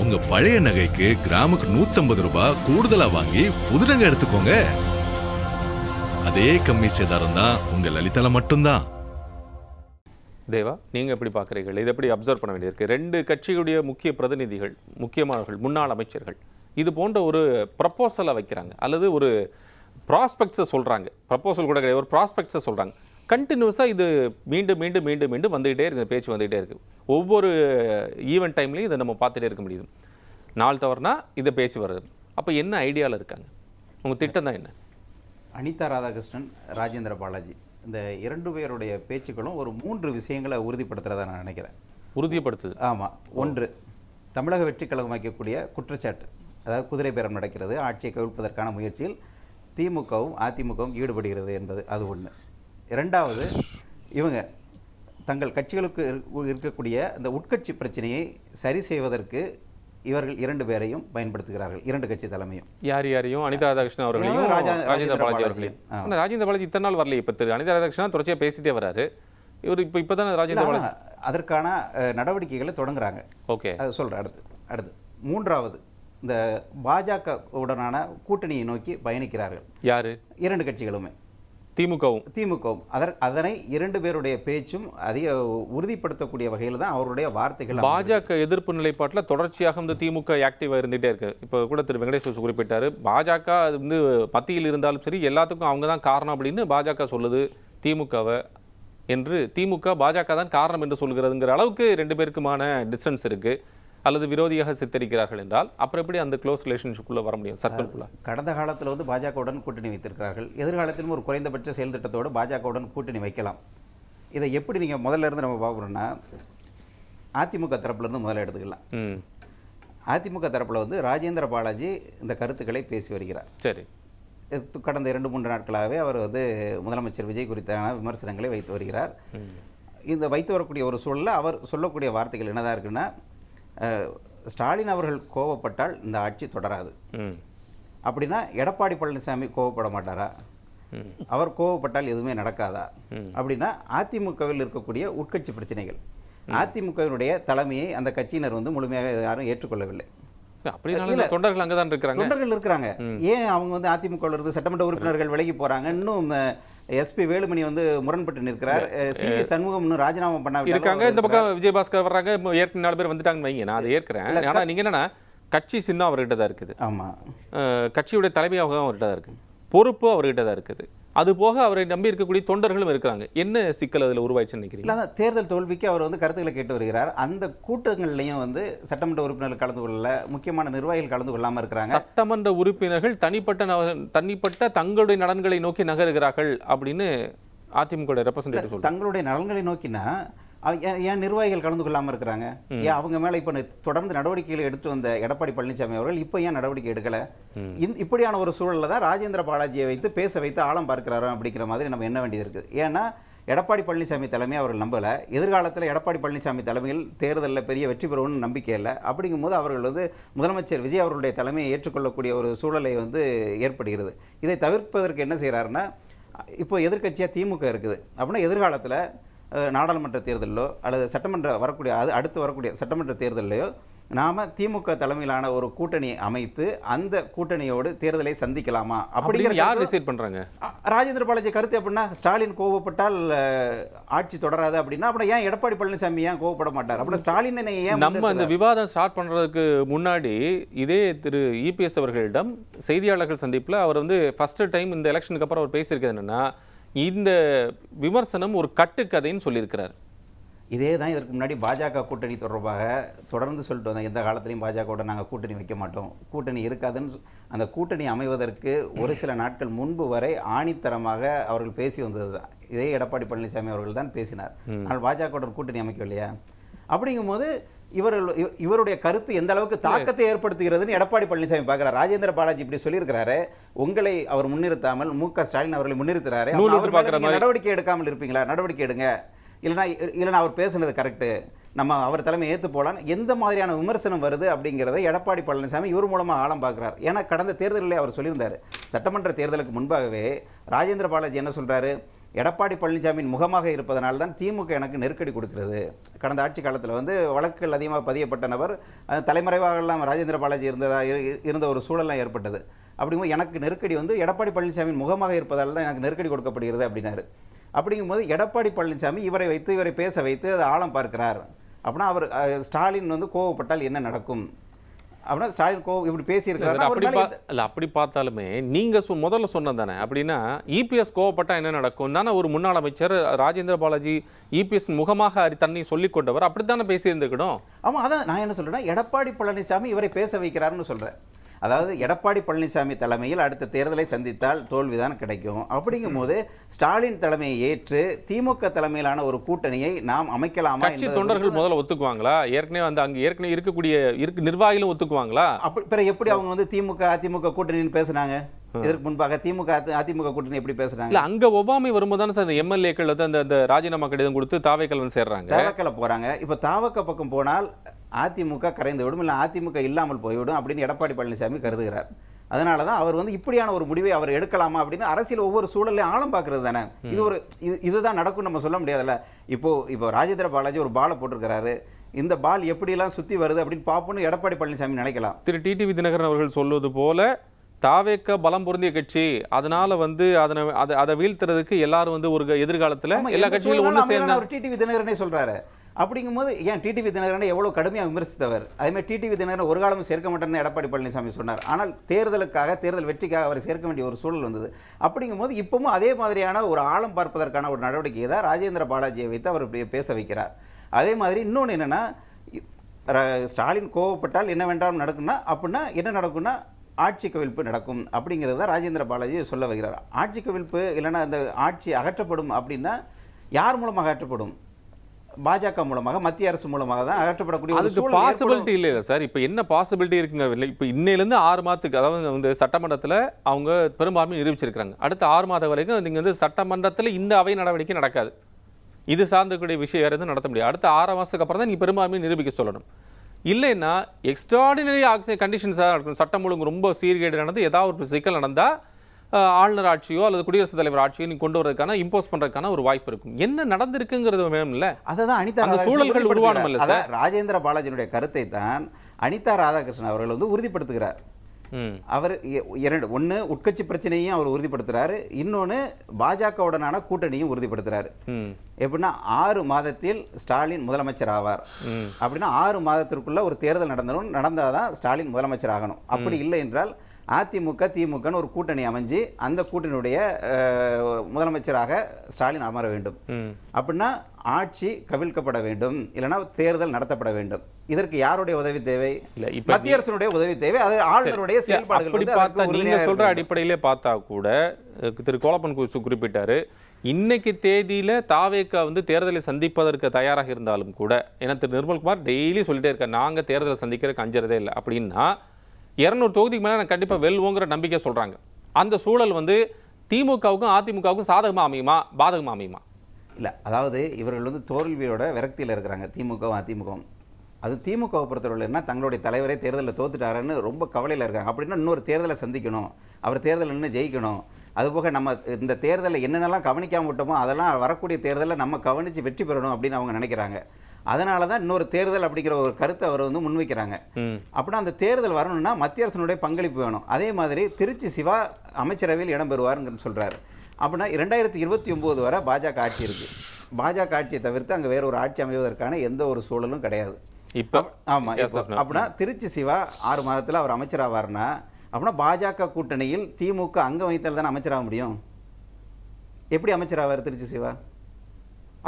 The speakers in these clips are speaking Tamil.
உங்க பழைய நகைக்கு கிராமுக்கு 150 ரூபாய் கூடுதலா வாங்கி புது நகை எடுத்துக்கோங்க. அதே கம்மி சேதாரம் தான் உங்க லலிதால மட்டும்தான். தேவா, நீங்கள் எப்படி பார்க்குறீர்கள்? இதை எப்படி அப்சர்வ் பண்ண வேண்டியிருக்கு? 2 கட்சிகளுடைய முக்கிய பிரதிநிதிகள், முக்கியமானவர்கள், முன்னாள் அமைச்சர்கள் இது போன்ற ஒரு ப்ரப்போசலை வைக்கிறாங்க, அல்லது ஒரு ப்ராஸ்பெக்ட்ஸை சொல்கிறாங்க. ப்ரப்போசல் கூட கிடையாது, ஒரு ப்ராஸ்பெக்ட்ஸை சொல்கிறாங்க. கண்டினியூஸாக இது மீண்டும் மீண்டும் மீண்டும் மீண்டும் வந்துகிட்டே இருக்குது, பேச்சு வந்துகிட்டே இருக்குது. ஒவ்வொரு ஈவெண்ட் டைம்லையும் இதை நம்ம பார்த்துட்டே இருக்க முடியுது. நாள் தவறுனா இதை பேச்சு வருது. அப்போ என்ன ஐடியாவில் இருக்காங்க? உங்கள் திட்டம் தான் என்ன? அனிதா ராதாகிருஷ்ணன், ராஜேந்திர பாலாஜி இந்த 2 பேருடைய பேச்சுக்களும் ஒரு 3 விஷயங்களை உறுதிப்படுத்துறதா நான் நினைக்கிறேன். உறுதிப்படுத்துது. ஆமாம். 1, தமிழக வெற்றி கழகம் வைக்கக்கூடிய குற்றச்சாட்டு, அதாவது குதிரை பேரம் நடக்கிறது, ஆட்சியை கவிழ்ப்பதற்கான முயற்சியில் திமுகவும் அதிமுகவும் ஈடுபடுகிறது என்பது அது 1. 2வது, இவங்க தங்கள் கட்சிகளுக்கு இருக்கக்கூடிய அந்த உட்கட்சி பிரச்சனையை சரி செய்வதற்கு இவர்கள் 2 பேரையும் பயன்படுத்துகிறார்கள், 2 கட்சி தலைமையும். யாரையும்? அனிதா ராதாகிருஷ்ணன் அவர்களையும் ராஜேந்திர பாலாஜி அவர்களையும். ஆனால் ராஜேந்திர பாலாஜி இத்தனை நாள் வரலையே. இப்போ அனிதா ராதாகிருஷ்ணன் தொடர்ச்சியாக பேசிட்டே வராரு. இவர் இப்போ தானே ராஜேந்திர பாலாஜி அதற்கான நடவடிக்கைகளை தொடங்குறாங்க. ஓகே, அது சொல்கிறேன். அடுத்து 3வது, இந்த பாஜக உடனான கூட்டணியை நோக்கி பயணிக்கிறார்கள். யாரு? 2 கட்சிகளுமே, திமுகவும். அதனை 2 பேருடைய பேச்சும் அதிக உறுதிப்படுத்தக்கூடிய வகையில் தான் அவருடைய வார்த்தைகள். பாஜக எதிர்ப்பு நிலைப்பாட்டில் தொடர்ச்சியாக வந்து திமுக ஆக்டிவாக இருந்துகிட்டே இருக்கு. இப்போ கூட திரு வெங்கடேஷ் குறிப்பிட்டார், பாஜக அது வந்து மத்தியில் இருந்தாலும் சரி எல்லாத்துக்கும் அவங்க தான் காரணம் அப்படின்னு பாஜக சொல்லுது திமுகவை என்று. திமுக பாஜக தான் காரணம் என்று சொல்கிறதுங்கிற அளவுக்கு 2 பேருக்குமான டிஸ்டன்ஸ் இருக்கு, அல்லது விரோதியாக சித்தரிக்கிறார்கள் என்றால் அப்புறம் எப்படி அந்த க்ளோஸ் ரிலேஷன்ஷிப்புக்குள்ளே வர முடியும்? சர்க்கிள்குள்ளே கடந்த காலத்தில் வந்து பாஜகவுடன் கூட்டணி வைத்திருக்கிறார்கள். எதிர்காலத்திலும் ஒரு குறைந்தபட்ச செயல் திட்டத்தோடு பாஜகவுடன் கூட்டணி வைக்கலாம். இதை எப்படி நீங்கள் முதல்ல இருந்து நம்ம பார்க்குறோன்னா, அதிமுக தரப்புலேருந்து முதல்ல எடுத்துக்கலாம். அதிமுக தரப்பில் வந்து ராஜேந்திர பாலாஜி இந்த கருத்துக்களை பேசி வருகிறார். சரி, கடந்த 2-3 நாட்களாகவே அவர் வந்து முதலமைச்சர் விஜய் குறித்தான விமர்சனங்களை வைத்து வருகிறார். இந்த வைத்து வரக்கூடிய ஒரு சூழலில் அவர் சொல்லக்கூடிய வார்த்தைகள் என்னதான் இருக்குன்னா, ஸ்டாலின் அவர்கள் கோவப்பட்டால் இந்த ஆட்சி தொடராது. அப்படின்னா எடப்பாடி பழனிசாமி கோவப்பட மாட்டாரா? அவர் கோவப்பட்டால் எதுவுமே நடக்காதா? அப்படின்னா அதிமுகவில் இருக்கக்கூடிய உட்கட்சி பிரச்சனைகள், அதிமுகவினுடைய தலைமையை அந்த கட்சியினர் வந்து முழுமையாக யாரும் ஏற்றுக்கொள்ளவில்லை. தொண்டர்கள் அங்கதான் இருக்காங்க. தொண்டர்கள் இருக்கிறாங்க. ஏன் அவங்க வந்து அதிமுகவில் இருந்து சட்டமன்ற உறுப்பினர்கள் விலகி போறாங்க? இன்னும் எஸ்பி வேலுமணி வந்து முரண்பட்டு நிற்கிறார். சிவி சண்முகம் இன்னும் ராஜினாமா பண்ண இருக்காங்க. இந்த பக்கம் விஜயபாஸ்கர் வர்றாங்க. ஏற்கனவே 4 பேர் வந்துட்டாங்க வைங்க, நான் அதை ஏற்கிறேன். ஆனா நீங்க என்னன்னா, கட்சி சின்னம் அவர்கிட்ட தான் இருக்குது. ஆமா, கட்சியுடைய தலைமையாக அவர்கிட்ட தான் இருக்கு, பொறுப்பு அவர்கிட்ட தான் இருக்குது. அது போக அவரை நம்பி இருக்கக்கூடிய தொண்டர்களும் இருக்கிறாங்க. என்ன சிக்கல் அதில் உருவாயிடுச்சுன்னு நினைக்கிறீங்க? தேர்தல் தோல்விக்கு அவர் வந்து கருத்துக்களை கேட்டு வருகிறார். அந்த கூட்டங்கள்லையும் வந்து சட்டமன்ற உறுப்பினர்கள் கலந்து கொள்ள, முக்கியமான நிர்வாகிகள் கலந்து கொள்ளாமல் இருக்கிறாங்க. சட்டமன்ற உறுப்பினர்கள் தனிப்பட்ட தங்களுடைய நலன்களை நோக்கி நகருகிறார்கள் அப்படின்னு அதிமுக ரெப்ரசன்டேட்டிவ் சொல்றாங்க. தங்களுடைய நலன்களை நோக்கினா ஏன் நிர்வாகிகள் கலந்து கொள்ளாமல் இருக்கிறாங்க? ஏன் அவங்க மேலே இப்போ தொடர்ந்து நடவடிக்கைகளை எடுத்து வந்த எடப்பாடி பழனிசாமி அவர்கள் இப்போ ஏன் நடவடிக்கை எடுக்கலை? இப்படியான ஒரு சூழலில் தான் ராஜேந்திர பாலாஜியை வைத்து பேச வைத்து ஆழம் பார்க்கிறாரோ அப்படிங்கிற மாதிரி நம்ம எண்ண வேண்டியது இருக்குது. ஏன்னா எடப்பாடி பழனிசாமி தலைமையை அவர்கள் நம்பலை. எதிர்காலத்தில் எடப்பாடி பழனிசாமி தலைமையில் தேர்தலில் பெரிய வெற்றி பெறுவோம்னு நம்பிக்கை இல்லை. அப்படிங்கும்போது அவர்கள் வந்து முதலமைச்சர் விஜய் அவர்களுடைய தலைமையை ஏற்றுக்கொள்ளக்கூடிய ஒரு சூழலை வந்து ஏற்படுகிறது. இதை தவிர்ப்பதற்கு என்ன செய்கிறாருன்னா, இப்போ எதிர்க்கட்சியாக திமுக இருக்குது அப்படின்னா எதிர்காலத்தில் நாடாளுமன்ற தேர்தலிலோ அல்லது அடுத்து வரக்கூடிய சட்டமன்ற தேர்தலையோ நாம திமுக தலைமையிலான ஒரு கூட்டணி அமைத்து அந்த கூட்டணியோடு தேர்தலை சந்திக்கலாமா அப்படிங்கிற யார் டிசைட் பண்றாங்க? ராஜேந்திர பாலாஜி கருத்து அப்படின்னா, ஸ்டாலின் கோவப்பட்டால் ஆட்சி தொடராது அப்படின்னா அப்புறம் ஏன் எடப்பாடி பழனிசாமி ஏன் கோவப்பட மாட்டார்? அப்புறம் ஸ்டாலின் ஏன்? நம்ம இந்த விவாதம் ஸ்டார்ட் பண்றதுக்கு முன்னாடி இதே திரு இபிஎஸ் அவர்களிடம் செய்தியாளர்கள் சந்திப்பில் அவர் வந்து ஃபர்ஸ்ட் டைம் இந்த எலெக்ஷனுக்கு அப்புறம் அவர் பேசியிருக்கிறது என்னன்னா, இந்த விமர்சனம் ஒரு கட்டுக்கதைன்னு சொல்லியிருக்கிறார். இதே தான் இதற்கு முன்னாடி பாஜக கூட்டணி தொடர்பாக தொடர்ந்து சொல்லிட்டு வந்தோம். எந்த காலத்திலையும் பாஜகவோட நாங்கள் கூட்டணி வைக்க மாட்டோம், கூட்டணி இருக்காதுன்னு. அந்த கூட்டணி அமைவதற்கு ஒரு சில நாட்கள் முன்பு வரை ஆணித்தரமாக அவர்கள் பேசி வந்தது தான். இதே எடப்பாடி பழனிசாமி அவர்கள் தான் பேசினார். ஆனால் பாஜகவுடன் கூட்டணி அமைக்கவில்லையா? அப்படிங்கும்போது இவருடைய கருத்து எந்த அளவுக்கு தாக்கத்தை ஏற்படுத்துகிறதுன்னு எடப்பாடி பழனிசாமி பார்க்கிறார். ராஜேந்திர பாலாஜி இப்படி சொல்லியிருக்கிறாரு, உங்களை அவர் முன்னிறுத்தாமல் மு.க. ஸ்டாலின் அவர்களை முன்னிறுத்துறாரு, நடவடிக்கை எடுக்காமல் இருப்பீங்களா? நடவடிக்கை எடுங்க, இல்லைன்னா அவர் பேசுனது கரெக்டு, நம்ம அவர் தலைமை ஏற்று போகலான்னு எந்த மாதிரியான விமர்சனம் வருது அப்படிங்கிறத எடப்பாடி பழனிசாமி இவர் மூலமாக ஆழம் பார்க்குறார். ஏன்னா கடந்த தேர்தலில் அவர் சொல்லியிருந்தார், சட்டமன்ற தேர்தலுக்கு முன்பாகவே ராஜேந்திர பாலாஜி என்ன சொல்கிறாரு, எடப்பாடி பழனிசாமியின் முகமாக இருப்பதனால தான் திமுக எனக்கு நெருக்கடி கொடுக்கிறது. கடந்த ஆட்சி காலத்தில் வந்து வழக்குகள் அதிகமாக பதியப்பட்ட நபர் தலைமறைவாகலாம் ராஜேந்திர பாலாஜி இருந்த ஒரு சூழலாம் ஏற்பட்டது. அப்படிங்கும்போது எனக்கு நெருக்கடி வந்து எடப்பாடி பழனிசாமியின் முகமாக இருப்பதால் தான் எனக்கு நெருக்கடி கொடுக்கப்படுகிறது அப்படின்னாரு. அப்படிங்கும்போது எடப்பாடி பழனிசாமி இவரை பேச வைத்து அதை ஆழம் பார்க்கிறார். அப்படின்னா அவர் ஸ்டாலின் வந்து கோவப்பட்டால் என்ன நடக்கும் அப்படின்னா ஸ்டாலின் இப்படி பேசியிருக்காரு. அப்படி பார்த்தாலுமே நீங்க முதல்ல சொன்னது தானே. அப்படின்னா இபிஎஸ் கோவப்பட்டா என்ன நடக்கும் தானே ஒரு முன்னாள் அமைச்சர் ராஜேந்திர பாலாஜி இபிஎஸ் முகமாக தன்னை சொல்லிக் கொண்டவர் அப்படித்தானே பேசியிருந்துக்கணும். ஆமா, அதான் நான் என்ன சொல்றேன்னா எடப்பாடி பழனிசாமி இவரை பேச வைக்கிறாருன்னு சொல்றேன். அதாவது எடப்பாடி பழனிசாமி தலைமையில் அடுத்த தேர்தலை சந்தித்தால் தோல்விதான் கிடைக்கும். அப்படிங்கும் போது ஸ்டாலின் தலைமையை ஏற்று திமுக தலைமையிலான ஒரு கூட்டணியை நாம் அமைக்கலாமா? கட்சி தொண்டர்கள் முதல்ல ஒத்துக்குவாங்களா? ஏற்கனவே வந்து அங்க ஏற்கனவே இருக்கக்கூடிய நிர்வாகிகளும் ஒத்துக்குவாங்களா? அப்படி பிறகு எப்படி அவங்க வந்து திமுக அதிமுக கூட்டணின்னு பேசுனாங்க? இதற்கு முன்பாக திமுக அதிமுக கூட்டணி எப்படி பேசுறாங்க? இல்ல அங்க ஒவ்வாமை வரும்போது தானே சார் எம்எல்ஏக்கள் வந்து அந்த ராஜினாமா கடிதம் கொடுத்து தாவேக்கல் சேர்றாங்க, தாவேக்கல போறாங்க. இப்ப தாவேக்க பக்கம் போனால் அதிமுக கரைந்து விடும், இல்லை அதிமுக இல்லாமல் போய்விடும் அப்படின்னு எடப்பாடி பழனிசாமி கருதுகிறார். அதனால தான் அவர் வந்து இப்படியான ஒரு முடிவை அவர் எடுக்கலாமா அப்படின்னு அரசியல் ஒவ்வொரு சூழலையும் ஆழம் பார்க்கறது தானே. இதுதான் நடக்கும் நம்ம சொல்ல முடியாதுல்ல. இப்போ ராஜேந்திர பாலாஜி ஒரு பாலை போட்டிருக்கிறாரு, இந்த பால் எப்படியெல்லாம் சுற்றி வருது அப்படின்னு பார்ப்போன்னு எடப்பாடி பழனிசாமி நினைக்கலாம். திரு டிடிவி தினகரன் அவர்கள் சொல்வது போல தாவேக்க பலம் பொருந்திய கட்சி, அதனால வந்து அதை வீழ்த்துறதுக்கு எல்லாரும் வந்து ஒரு எதிர்காலத்தில் எல்லா கட்சிகளும் ஒன்று சேர்ந்து அவர் டிடிவி தினகரனே சொல்றாரு. அப்படிங்கும்போது ஏன் டிடிவி தினகரனை எவ்வளோ கடுமையாக விமர்சித்தவர், அதேமாதிரி டிடிவி தினகரன் ஒரு காலமும் சேர்க்க மாட்டேன்னு எடப்பாடி பழனிசாமி சொன்னார். ஆனால் தேர்தல் வெற்றிக்காக அவரை சேர்க்க வேண்டிய ஒரு சூழல் வந்தது. அப்படிங்கும்போது இப்பவும் அதே மாதிரியான ஒரு ஆழம் பார்ப்பதற்கான ஒரு நடவடிக்கையை தான் ராஜேந்திர பாலாஜியை வைத்து அவர் பேச வைக்கிறார். அதே மாதிரி இன்னொன்று என்னென்னா, ஸ்டாலின் கோவப்பட்டால் என்ன வேண்டாம் நடக்கும்னா அப்படின்னா என்ன நடக்கும்னா ஆட்சி கவிழ்ப்பு நடக்கும் அப்படிங்கிறது தான் ராஜேந்திர பாலாஜி சொல்ல வருகிறார். ஆட்சி கவிழ்ப்பு இல்லைன்னா அந்த ஆட்சி அகற்றப்படும் அப்படின்னா யார் மூலமாக அகற்றப்படும்? பாஜக மூலமாக, மத்திய அரசு மூலமாக தான் அகற்றப்படக்கூடிய அதுக்கு பாசிபிலிட்டி இல்லை சார். இப்போ என்ன பாசிபிலிட்டி இருக்குங்க? இப்போ இன்னையிலேருந்து 6 மாதத்துக்கு, அதாவது வந்து சட்டமன்றத்தில் அவங்க பெரும்பான்மை நிரூபிச்சிருக்கிறாங்க. அடுத்த 6 மாதம் வரைக்கும் நீங்கள் வந்து சட்டமன்றத்தில் இந்த அவை நடவடிக்கை நடக்காது. இது சார்ந்தக்கூடிய விஷயம் வேறு எதுவும் நடத்த முடியாது. அடுத்த 6 மாதத்துக்கு அப்புறம் தான் நீங்கள் பெரும்பான்மையை நிரூபிக்க சொல்லணும். இல்லைன்னா எக்ஸ்ட்ராடினரி கண்டிஷன்ஸாக நடக்கும். சட்டம் ஒழுங்கு ரொம்ப சீர்கேடு நடந்து ஏதாவது ஒரு சிக்கல் நடந்தால் ஆளுநர் ஆட்சியோ அல்லது குடியரசுத் தலைவர் ஆட்சியோ நீ கொண்டு வரதுக்கான இம்போஸ் பண்றதுக்கான ஒரு வாய்ப்பு இருக்கும். என்ன நடந்திருக்குங்கிறது வேணும் இல்ல? அதான் அனிதா அந்த சூழல்கள் உருவானம் இல்ல சார். ராஜேந்திர பாலாஜியினுடைய கருத்தை தான் அனிதா ராதாகிருஷ்ணன் அவர்கள் வந்து உறுதிப்படுத்துகிறார். அவர் ஒன்று உட்கட்சி பிரச்சனையும் அவர் உறுதிப்படுத்துறாரு, இன்னொன்று பாஜகவுடனான கூட்டணியும் உறுதிப்படுத்துறாரு. எப்படின்னா 6 மாதத்தில் ஸ்டாலின் முதலமைச்சர் ஆவார் அப்படின்னா 6 மாதத்திற்குள்ள ஒரு தேர்தல் நடந்தாதான் ஸ்டாலின் முதலமைச்சர் ஆகணும். அப்படி இல்லை என்றால் அதிமுக திமுகன்னு ஒரு கூட்டணி அமைஞ்சு அந்த கூட்டணியுடைய முதலமைச்சராக ஸ்டாலின் அமர வேண்டும். அப்படின்னா ஆட்சி கவிழ்க்கப்பட வேண்டும், இல்லைன்னா தேர்தல் நடத்தப்பட வேண்டும். இதற்கு யாருடைய உதவி தேவை? மத்திய அரசுடைய உதவி தேவை. அது ஆளுநருடைய செயல்பாடுகள். நீங்க சொல்ற அடிப்படையிலே பார்த்தா கூட திரு கோலப்பன் குறிப்பிட்டாரு, இன்னைக்கு தேதியில தாவேக்கா வந்து தேர்தலை சந்திப்பதற்கு தயாராக இருந்தாலும் கூட, ஏன்னா திரு நிர்மல்குமார் டெய்லி சொல்லிட்டே இருக்க நாங்க தேர்தலை சந்திக்கிறதுக்கு அஞ்சறதே இல்லை அப்படின்னா 200 தொகுதிக்கு மேலே நான் கண்டிப்பாக வெல்வோங்கிற நம்பிக்கை சொல்கிறாங்க. அந்த சூழல் வந்து திமுகவுக்கும் அதிமுகவுக்கும் சாதகமாக அமையுமா பாதகமாக அமையுமா? இல்லை, அதாவது இவர்கள் வந்து தோல்வியோட விரக்தியில் இருக்கிறாங்க திமுகவும் அதிமுகவும். அது திமுகவை பொறுத்தவரைன்னா தங்களுடைய தலைவரே தேர்தலில் தோத்துட்டாருன்னு ரொம்ப கவலையில் இருக்காங்க. அப்படின்னா இன்னொரு தேர்தலை சந்திக்கணும், அவர் தேர்தலில் இன்னும் ஜெயிக்கணும். அதுபோக நம்ம இந்த தேர்தலில் என்னென்னலாம் கவனிக்காம விட்டோமோ அதெல்லாம் வரக்கூடிய தேர்தலில் நம்ம கவனித்து வெற்றி பெறணும் அப்படின்னு அவங்க நினைக்கிறாங்க. அதனால தான் இன்னொரு தேர்தல் அப்படிங்கிற ஒரு கருத்தை அவர் வந்து முன்வைக்கிறாங்க. அப்படின்னா அந்த தேர்தல் வரணும்னா மத்திய அரசினுடைய பங்களிப்பு வேணும். அதே மாதிரி திருச்சி சிவா அமைச்சரவையில் இடம்பெறுவாருன்னு சொல்கிறாரு. அப்படின்னா 2029 வரை பாஜக ஆட்சி இருக்குது. பாஜக ஆட்சியை தவிர்த்து அங்கே வேற ஒரு ஆட்சி அமைவதற்கான எந்த ஒரு சூழலும் கிடையாது இப்போ. ஆமாம், அப்படின்னா திருச்சி சிவா 6 மாதத்தில் அவர் அமைச்சராவார்னா அப்படின்னா பாஜக கூட்டணியில் திமுக அங்கம் வைத்தால் தானே அமைச்சராக முடியும். எப்படி அமைச்சராவார் திருச்சி சிவா?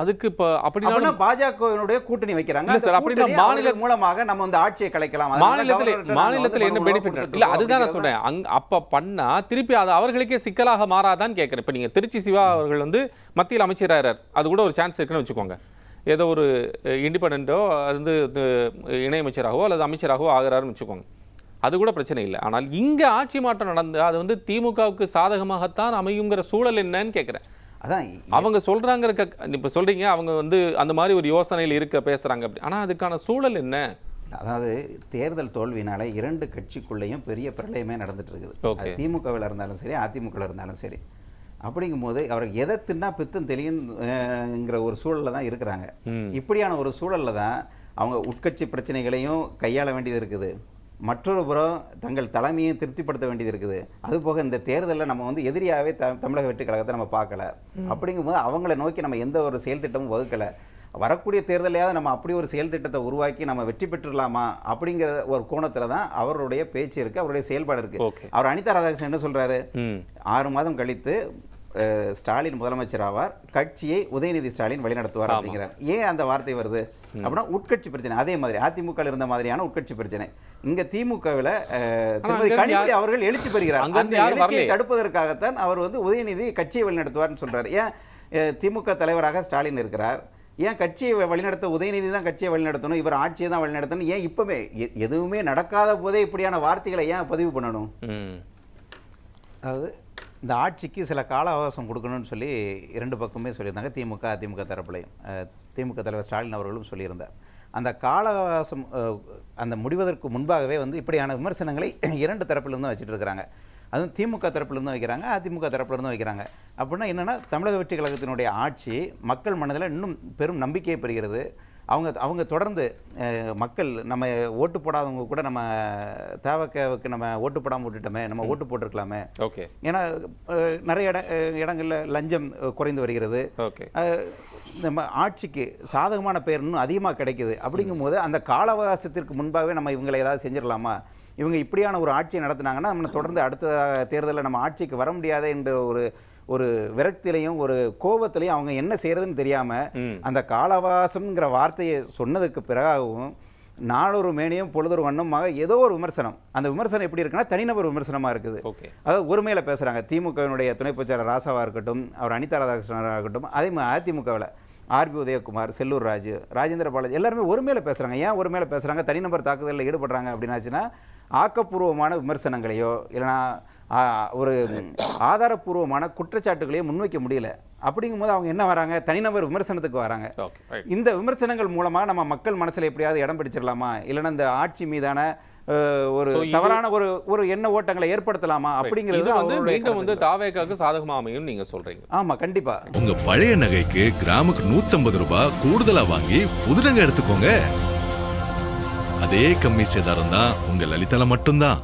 அதுக்கு இப்ப அப்படினா பாஜகவினுடைய கூட்டணி வைக்கிறாங்க சார். அப்படினா மாநில மூலமாக நம்ம வந்து ஆட்சியை கலைக்கலாம். மாநிலத்தில் என்ன பெனிஃபிட் இல்ல, அதுதான் நான் சொன்னேன். அப்ப பண்ணா திருப்பி அது அவர்களுக்கே சிக்கலாக மாறாதான்னு கேட்கிறேன். இப்ப நீங்க திருச்சி சிவா அவர்கள் வந்து மத்தியில் அமைச்சராகிறார், அது கூட ஒரு சான்ஸ் இருக்குன்னு வச்சுக்கோங்க. ஏதோ ஒரு இண்டிபெண்டோ வந்து இணையமைச்சராகவோ அல்லது அமைச்சராகவோ ஆகிறாருன்னு வச்சுக்கோங்க, அது கூட பிரச்சனை இல்லை. ஆனால் இங்க ஆட்சி மாற்றம் நடந்து அது வந்து திமுகவுக்கு சாதகமாகத்தான் அமையுங்கிற சூழல் என்னன்னு கேட்கிறேன். அதான் அவங்க சொல்றாங்க. இப்ப சொல்றீங்க அவங்க வந்து அந்த மாதிரி ஒரு யோசனையில் இருக்க பேசுறாங்க அப்படி, ஆனா அதுக்கான சூழல் என்ன? அதாவது தேர்தல் தோல்வினால 2 கட்சிக்குள்ளேயும் பெரிய பிரளயமே நடந்துட்டு இருக்குது. திமுகவில் இருந்தாலும் சரி அதிமுகவில் இருந்தாலும் சரி. அப்படிங்கும்போது அவருக்கு எதை தின்னா பித்தம் தெளியுங்கிற ஒரு சூழலில் தான் இருக்கிறாங்க. இப்படியான ஒரு சூழலில் தான் அவங்க உட்கட்சி பிரச்சனைகளையும் கையாள வேண்டியது இருக்குது. மற்றொரு புறம் தங்கள் தலைமையை திருப்திப்படுத்த வேண்டியது இருக்குது. அதுபோக இந்த தேர்தலில் நம்ம வந்து எதிரியாகவே தமிழக வெற்றி கழகத்தை நம்ம பார்க்கல. அப்படிங்கும்போது அவங்கள நோக்கி நம்ம எந்த ஒரு செயல் திட்டமும் வகுக்கலை. வரக்கூடிய தேர்தலையாவது நம்ம அப்படி ஒரு செயல் திட்டத்தை உருவாக்கி நம்ம வெற்றி பெற்றுடலாமா அப்படிங்கிற ஒரு கோணத்தில் தான் அவருடைய பேச்சு இருக்குது, அவருடைய செயல்பாடு இருக்குது. அவர் அனிதா ராதாகிருஷ்ணன் என்ன சொல்கிறாரு, 6 மாதம் கழித்து ஸ்டாலின் முதலமைச்சர் ஆவார், கட்சியை உதயநிதி ஸ்டாலின் வழிநடத்துவார் அப்படிங்கிறார். ஏன் அந்த வார்த்தை வருது அப்படின்னா உட்கட்சி பிரச்சனை. அதே மாதிரி அதிமுக இருந்த மாதிரியான உட்கட்சி பிரச்சனை இங்க திமுகவில் கனிமொழி அவர்கள் எழுச்சி பெறுகிறார். அந்த எழுச்சியை தடுப்பதற்காகத்தான் அவர் வந்து உதயநிதி கட்சியை வழிநடத்துவார்னு சொல்றாரு. ஏன் திமுக தலைவராக ஸ்டாலின் இருக்கிறார், ஏன் கட்சியை வழிநடத்த உதயநிதி தான் கட்சியை வழிநடத்தணும், இவர் ஆட்சியை தான் வழிநடத்தணும், ஏன் இப்பவே எதுவுமே நடக்காத போதே இப்படியான வார்த்தைகளை ஏன் பதிவு பண்ணணும்? அதாவது இந்த ஆட்சிக்கு சில கால அவகாசம் கொடுக்கணும்னு சொல்லி 2 பக்கமே சொல்லியிருந்தாங்க. திமுக அதிமுக தரப்புலையும் திமுக தலைவர் ஸ்டாலின் அவர்களும் சொல்லியிருந்தார். அந்த கால அவகாசம் அந்த முடிவதற்கு முன்பாகவே வந்து இப்படியான விமர்சனங்களை 2 தரப்பிலிருந்தும் வச்சுட்டு இருக்கிறாங்க. அதுவும் திமுக தரப்பிலிருந்தும் வைக்கிறாங்க, அதிமுக தரப்பிலிருந்தும் வைக்கிறாங்க. அப்படின்னா என்னென்னா தமிழக வெற்றி கழகத்தினுடைய ஆட்சி மக்கள் மனதில் இன்னும் பெரும் நம்பிக்கையை பெறுகிறது. அவங்க தொடர்ந்து மக்கள் நம்ம ஓட்டு போடாதவங்க கூட நம்ம தேவக்கவுக்கு நம்ம ஓட்டு போடாமல் விட்டுட்டோமே, நம்ம ஓட்டு போட்டிருக்கலாமே. ஓகே. ஏன்னா நிறைய இடங்களில் லஞ்சம் குறைந்து வருகிறது, நம்ம ஆட்சிக்கு சாதகமான பேர் இன்னும் அதிகமாக கிடைக்குது. அப்படிங்கும்போது அந்த கால அவகாசத்திற்கு முன்பாகவே நம்ம இவங்களை ஏதாவது செஞ்சிடலாமா, இவங்க இப்படியான ஒரு ஆட்சியை நடத்தினாங்கன்னா நம்ம தொடர்ந்து அடுத்த தேர்தலில் நம்ம ஆட்சிக்கு வர முடியாத என்ற ஒரு விரக்திலையும் ஒரு கோபத்திலையும் அவங்க என்ன செய்யறதுன்னு தெரியாம அந்த கால அவகாசம்ங்கிற வார்த்தையை சொன்னதுக்கு பிறகாகவும் நாளொரு மேனியும் பொழுதொரு வண்ணமாக ஏதோ ஒரு விமர்சனம். அந்த விமர்சனம் எப்படி இருக்குன்னா தனிநபர் விமர்சனமாக இருக்குது. அதாவது ஒருமையில் பேசுகிறாங்க. திமுகவினுடைய துணை பொதுச்செயலாளர் ராசாவாக இருக்கட்டும், அவர் அனிதா ராதாகிருஷ்ணனாக இருக்கட்டும், அதே மாதிரி அதிமுகவில் ஆர்பி உதயகுமார், செல்லூர் ராஜு, ராஜேந்திர பாலாஜி எல்லாருமே ஒருமையில் பேசுகிறாங்க. ஏன் ஒருமையில் பேசுகிறாங்க? தனிநபர் தாக்குதலில் ஈடுபடுறாங்க அப்படின்னாச்சுன்னா ஆக்கப்பூர்வமான விமர்சனங்களையோ இல்லைனா ஒரு ஆதாரப்பூர்வமான குற்றச்சாட்டுகளையும் முன்வைக்க முடியல. அப்படிங்கும்போது அவங்க என்ன வராங்க, தனிநபர் விமர்சனத்துக்கு வராங்க. இந்த விமர்சனங்கள் மூலமாக நம்ம மக்கள் மனசில் எப்படியாவது இடம் பிடிச்சிடலாமா, இல்லைன்னா இந்த ஆட்சி மீதான ஒரு தவறான ஒரு எண்ண ஓட்டங்களை ஏற்படுத்தலாமா அப்படிங்கிறது வந்து மீண்டும் வந்து தாவேக்காக்கு சாதகமா அமையும் நீங்க சொல்றீங்க. ஆமா, கண்டிப்பா. உங்க பழைய நகைக்கு கிராமுக்கு 150 ரூபாய் கூடுதலா வாங்கி புது நகை எடுத்துக்கோங்க. அதே கம்மி சேதாரம் தான் உங்க லலிதால மட்டும்தான்.